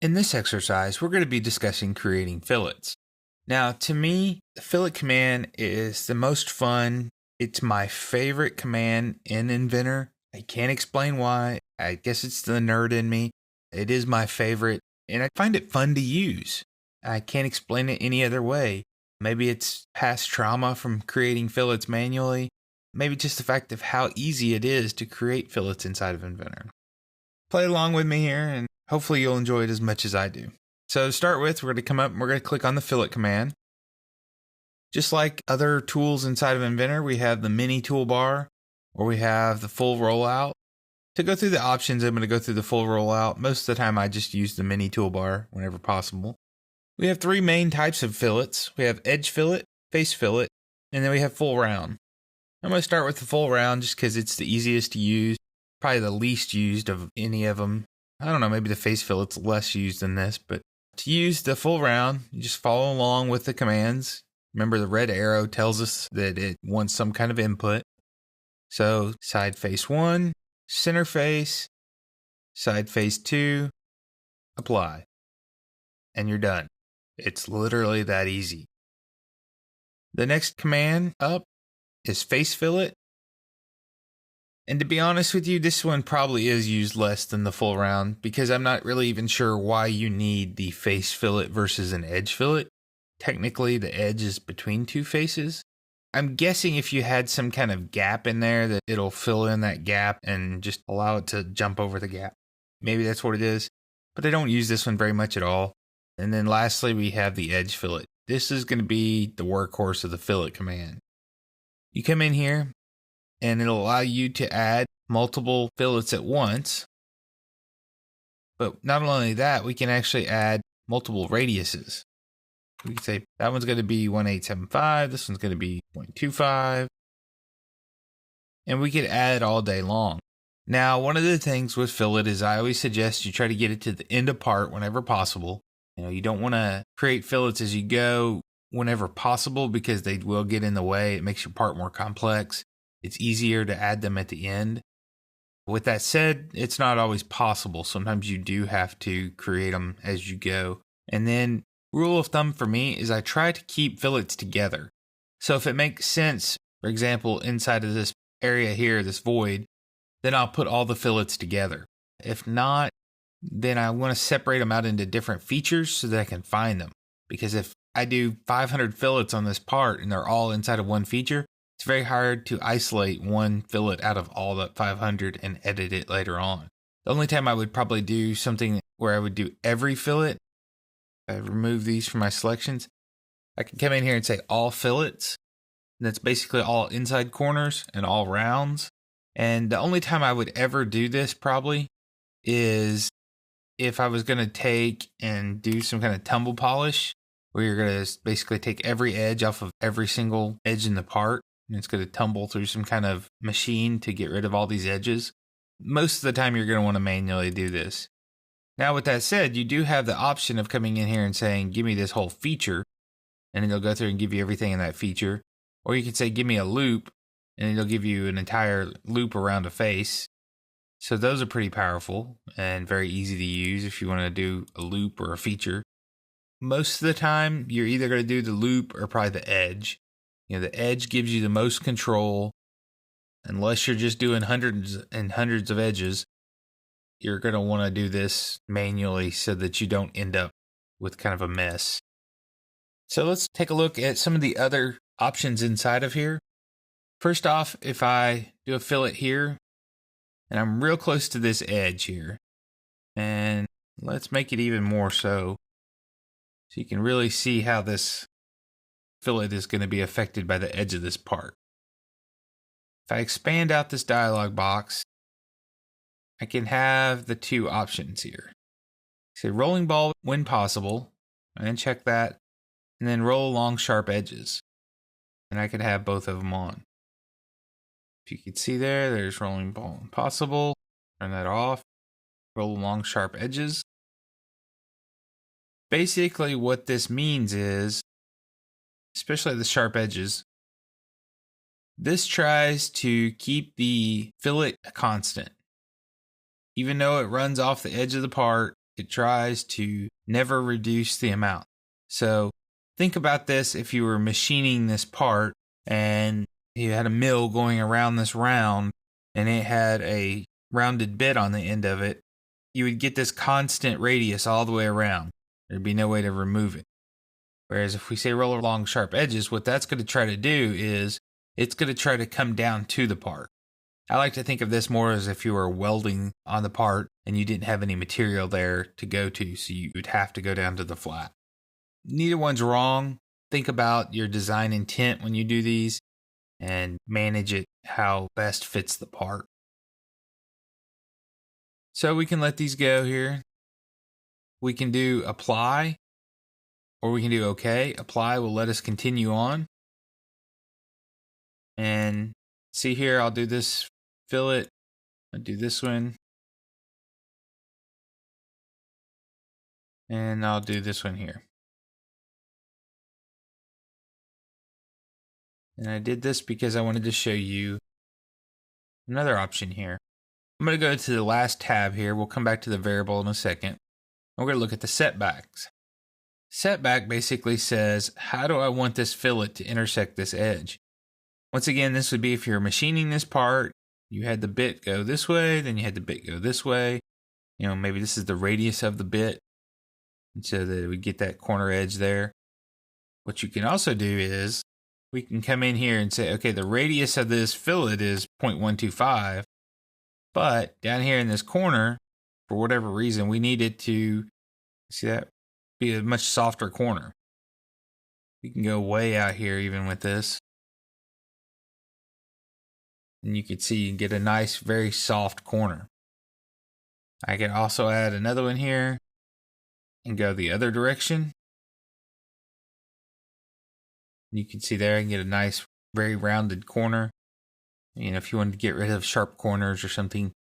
In this exercise, we're going to be discussing creating fillets. Now, to me, the fillet command is the most fun. It's my favorite command in Inventor. I can't explain why. I guess it's the nerd in me. It is my favorite, and I find it fun to use. I can't explain it any other way. Maybe it's past trauma from creating fillets manually. Maybe just the fact of how easy it is to create fillets inside of Inventor. Play along with me here, and hopefully you'll enjoy it as much as I do. So to start with, we're going to come up and we're going to click on the fillet command. Just like other tools inside of Inventor, we have the mini toolbar or we have the full rollout. To go through the options, I'm going to go through the full rollout. Most of the time, I just use the mini toolbar whenever possible. We have three main types of fillets. We have edge fillet, face fillet, and then we have full round. I'm going to start with the full round just because it's the easiest to use, probably the least used of any of them. I don't know, maybe the face fillet's less used than this, but to use the full round, you just follow along with the commands. Remember, the red arrow tells us that it wants some kind of input. So side face 1, center face, side face 2, apply. And you're done. It's literally that easy. The next command up is face fillet. And to be honest with you, this one probably is used less than the full round because I'm not really even sure why you need the face fillet versus an edge fillet. Technically, the edge is between two faces. I'm guessing if you had some kind of gap in there that it'll fill in that gap and just allow it to jump over the gap. Maybe that's what it is, but I don't use this one very much at all. And then lastly, we have the edge fillet. This is going to be the workhorse of the fillet command. You come in here, and it'll allow you to add multiple fillets at once. But not only that, we can actually add multiple radiuses. We can say that one's going to be 1.875, this one's going to be 0.25. And we could add all day long. Now, one of the things with fillet is I always suggest you try to get it to the end apart whenever possible. You don't want to create fillets as you go whenever possible because they will get in the way. It makes your part more complex. It's easier to add them at the end. With that said, it's not always possible. Sometimes you do have to create them as you go. And then, rule of thumb for me is I try to keep fillets together. So if it makes sense, for example, inside of this area here, this void, then I'll put all the fillets together. If not, then I want to separate them out into different features so that I can find them. Because if I do 500 fillets on this part and they're all inside of one feature, it's very hard to isolate one fillet out of all that 500 and edit it later on. The only time I would probably do something where I would do every fillet, I remove these from my selections, I can come in here and say all fillets. And that's basically all inside corners and all rounds. And the only time I would ever do this probably is if I was going to take and do some kind of tumble polish where you're going to basically take every edge off of every single edge in the part. And it's going to tumble through some kind of machine to get rid of all these edges. Most of the time, you're going to want to manually do this. Now, with that said, you do have the option of coming in here and saying, give me this whole feature. And it'll go through and give you everything in that feature. Or you can say, give me a loop. And it'll give you an entire loop around a face. So those are pretty powerful and very easy to use if you want to do a loop or a feature. Most of the time, you're either going to do the loop or probably the edge. The edge gives you the most control. Unless you're just doing hundreds and hundreds of edges, you're going to want to do this manually so that you don't end up with kind of a mess. So let's take a look at some of the other options inside of here. First off, if I do a fillet here, and I'm real close to this edge here, and let's make it even more so you can really see how this fillet is going to be affected by the edge of this part. If I expand out this dialog box, I can have the two options here. Say rolling ball when possible, and check that, and then roll along sharp edges. And I could have both of them on. If you can see there's rolling ball when possible. Turn that off. Roll along sharp edges. Basically what this means is, especially the sharp edges, this tries to keep the fillet constant. Even though it runs off the edge of the part, it tries to never reduce the amount. So think about this if you were machining this part and you had a mill going around this round and it had a rounded bit on the end of it, you would get this constant radius all the way around. There'd be no way to remove it. Whereas if we say roll along sharp edges, what that's going to try to do is it's going to try to come down to the part. I like to think of this more as if you were welding on the part and you didn't have any material there to go to, so you would have to go down to the flat. Neither one's wrong. Think about your design intent when you do these and manage it how best fits the part. So we can let these go here. We can do apply, or we can do OK. Apply will let us continue on. And see here, I'll do this fillet. I'll do this one. And I'll do this one here. And I did this because I wanted to show you another option here. I'm going to go to the last tab here. We'll come back to the variable in a second. We're going to look at the setbacks. Setback basically says, how do I want this fillet to intersect this edge? Once again, this would be if you're machining this part, you had the bit go this way, then you had the bit go this way. You know, maybe this is the radius of the bit, and so that we get that corner edge there. What you can also do is, we can come in here and say, okay, the radius of this fillet is 0.125, but down here in this corner, for whatever reason, we need it to, see that, be a much softer corner. We can go way out here even with this. And you can see you can get a nice, very soft corner. I can also add another one here and go the other direction. You can see there I can get a nice, very rounded corner. You know, if you wanted to get rid of sharp corners or something,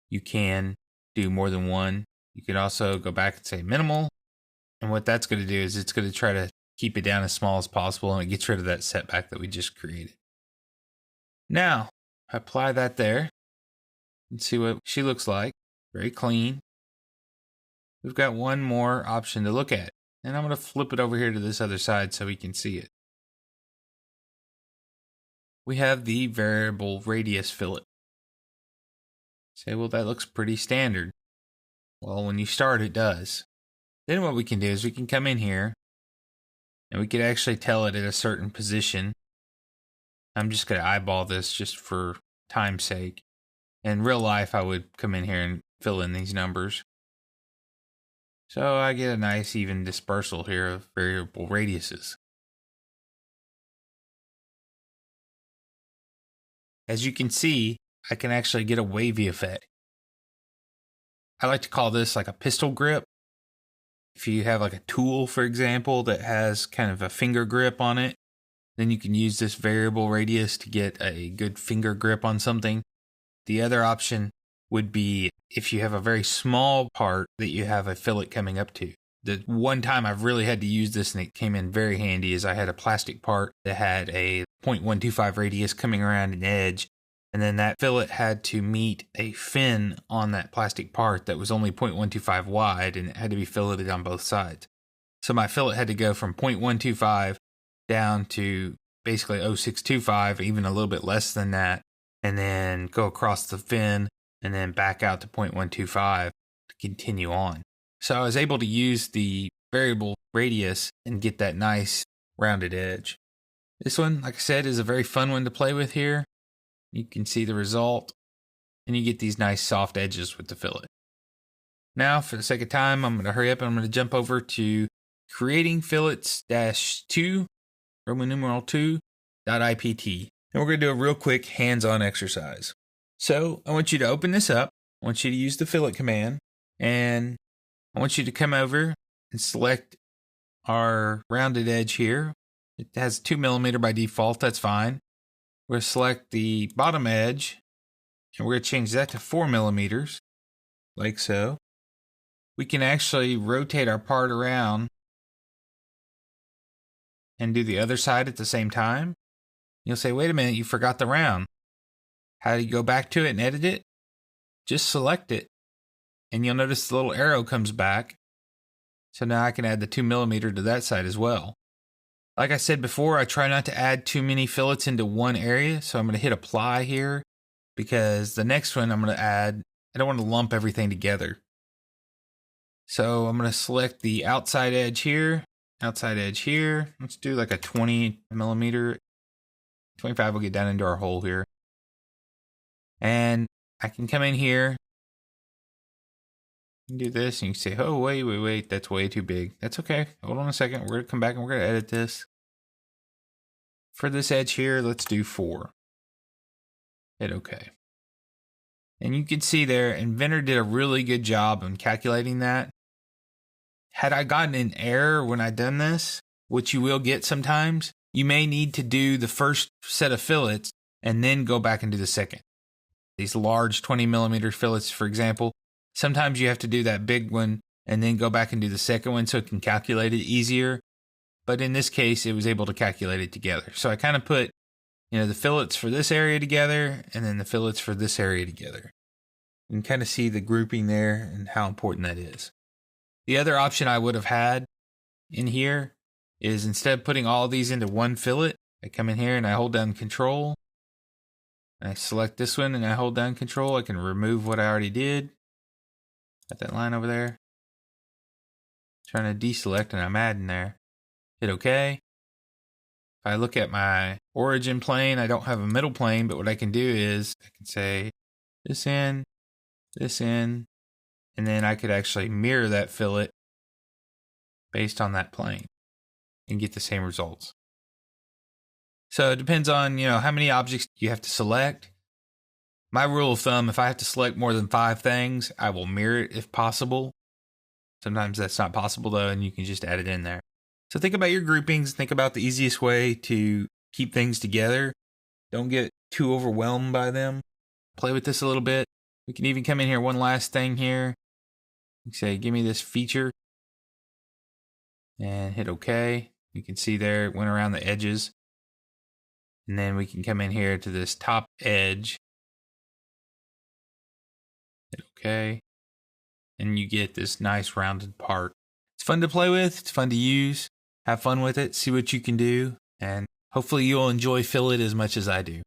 you can do more than one. You can also go back and say minimal. And what that's going to do is it's going to try to keep it down as small as possible, and it gets rid of that setback that we just created. Now, apply that there and see what she looks like. Very clean. We've got one more option to look at, and I'm going to flip it over here to this other side so we can see it. We have the variable radius fillet. Say, well, that looks pretty standard. Well, when you start, it does. Then what we can do is we can come in here and we could actually tell it at a certain position. I'm just going to eyeball this just for time's sake. In real life, I would come in here and fill in these numbers. So I get a nice even dispersal here of variable radiuses. As you can see, I can actually get a wavy effect. I like to call this like a pistol grip. If you have like a tool, for example, that has kind of a finger grip on it, then you can use this variable radius to get a good finger grip on something. The other option would be if you have a very small part that you have a fillet coming up to. The one time I've really had to use this and it came in very handy is I had a plastic part that had a 0.125 radius coming around an edge, and then that fillet had to meet a fin on that plastic part that was only 0.125 wide, and it had to be filleted on both sides. So my fillet had to go from 0.125 down to basically 0.625, even a little bit less than that, and then go across the fin and then back out to 0.125 to continue on. So I was able to use the variable radius and get that nice rounded edge. This one, like I said, is a very fun one to play with here. You can see the result, and you get these nice soft edges with the fillet. Now, for the sake of time, I'm going to hurry up and I'm going to jump over to creating fillets-2, Roman numeral 2.ipt. And we're going to do a real quick hands-on exercise. So I want you to open this up. I want you to use the fillet command, and I want you to come over and select our rounded edge here. It has 2 millimeter by default. That's fine. We're going to select the bottom edge, and we're going to change that to 4 millimeters, like so. We can actually rotate our part around and do the other side at the same time. You'll say, wait a minute, you forgot the round. How do you go back to it and edit it? Just select it and you'll notice the little arrow comes back. So now I can add the 2mm to that side as well. Like I said before, I try not to add too many fillets into one area. So I'm going to hit apply here because the next one I'm going to add, I don't want to lump everything together. So I'm going to select the outside edge here, outside edge here. Let's do like a 20mm. 25 will get down into our hole here. And I can come in here and do this, and you can say, oh, wait, that's way too big. That's okay. Hold on a second. We're going to come back and we're going to edit this. For this edge here, let's do 4. Hit OK. And you can see there, Inventor did a really good job on calculating that. Had I gotten an error when I done this, which you will get sometimes, you may need to do the first set of fillets and then go back and do the second. These large 20mm fillets, for example, sometimes you have to do that big one and then go back and do the second one so it can calculate it easier. But in this case, it was able to calculate it together. So I kind of put, the fillets for this area together and then the fillets for this area together. You can kind of see the grouping there and how important that is. The other option I would have had in here is instead of putting all these into one fillet, I come in here and I hold down Control. I select this one and I hold down Control. I can remove what I already did. Got that line over there. Trying to deselect and I'm adding there. Hit OK. If I look at my origin plane, I don't have a middle plane, but what I can do is I can say this in, and then I could actually mirror that fillet based on that plane and get the same results. So it depends on, how many objects you have to select. My rule of thumb, if I have to select more than 5 things, I will mirror it if possible. Sometimes that's not possible though, and you can just add it in there. So think about your groupings. Think about the easiest way to keep things together. Don't get too overwhelmed by them. Play with this a little bit. We can even come in here, one last thing here. You can say, give me this feature. And hit OK. You can see there it went around the edges. And then we can come in here to this top edge. Hit OK. And you get this nice rounded part. It's fun to play with. It's fun to use. Have fun with it. See what you can do. And hopefully you'll enjoy fillet as much as I do.